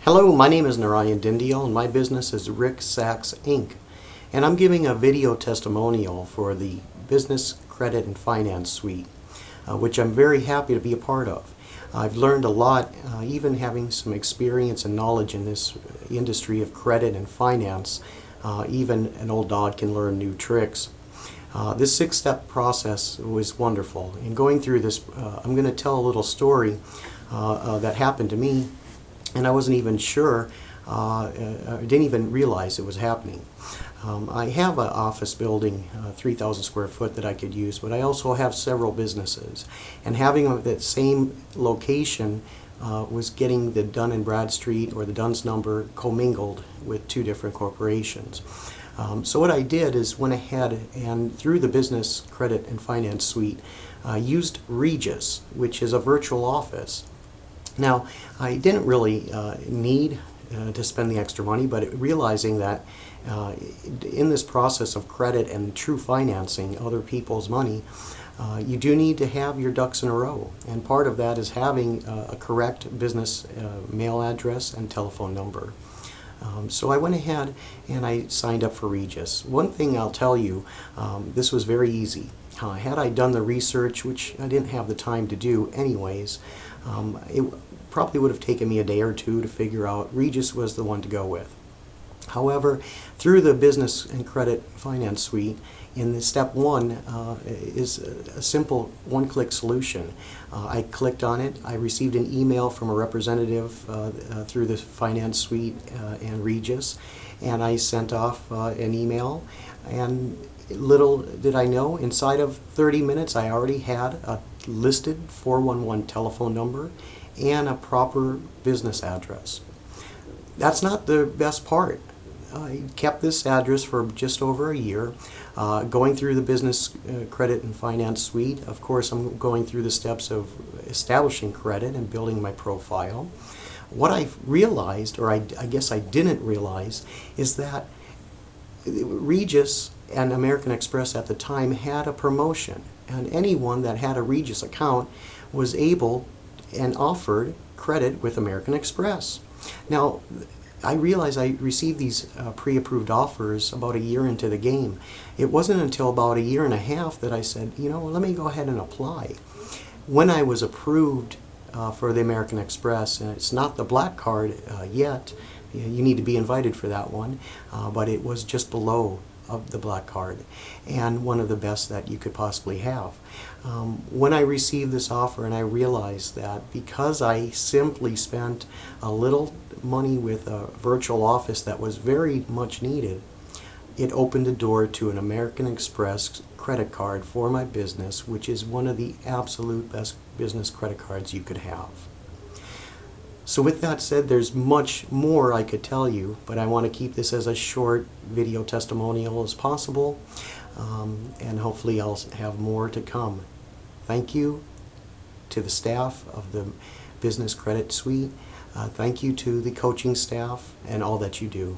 Hello, my name is Narayan Dindial and my business is Rick Sachs Inc. And I'm giving a video testimonial for the Business Credit and Finance Suite, which I'm very happy to be a part of. I've learned a lot, even having some experience and knowledge in this industry of credit and finance. Even an old dog can learn new tricks. This 6-step process was wonderful. In going through this, I'm going to tell a little story that happened to me, and I wasn't even sure, I didn't even realize it was happening. I have an office building, 3,000 square foot, that I could use, but I also have several businesses. And having them at that same location was getting the Dun & Bradstreet or the Duns number commingled with two different corporations. So what I did is went ahead and through the Business Credit and Finance Suite used Regis, which is a virtual office. Now, I didn't really need to spend the extra money, but realizing that in this process of credit and true financing other people's money, you do need to have your ducks in a row. And part of that is having a correct business mail address and telephone number. So I went ahead and I signed up for Regis. One thing I'll tell you, this was very easy. Had I done the research, which I didn't have the time to do anyways, it probably would have taken me a day or two to figure out Regis was the one to go with. However, through the Business and Credit Finance Suite, in the step 1 is a simple one-click solution. I clicked on it. I received an email from a representative through the Finance Suite and Regis, and I sent off an email, and little did I know, inside of 30 minutes I already had a listed 411 telephone number and a proper business address. That's not the best part. I kept this address for just over a year, going through the Business Credit and Finance Suite. Of course, I'm going through the steps of establishing credit and building my profile. What I realized, or I guess I didn't realize, is that Regis and American Express at the time had a promotion, and anyone that had a Regis account was able and offered credit with American Express. Now, I realized I received these pre-approved offers about a year into the game. It wasn't until about a year and a half that I said, you know, let me go ahead and apply. When I was approved for the American Express, and it's not the black card yet, you need to be invited for that one, but it was just below of the black card and one of the best that you could possibly have. When I received this offer and I realized that because I simply spent a little money with a virtual office that was very much needed, it opened the door to an American Express credit card for my business, which is one of the absolute best business credit cards you could have. So with that said, there's much more I could tell you, but I want to keep this as a short video testimonial as possible, and hopefully I'll have more to come. Thank you to the staff of the Business Credit Suite. Thank you to the coaching staff and all that you do.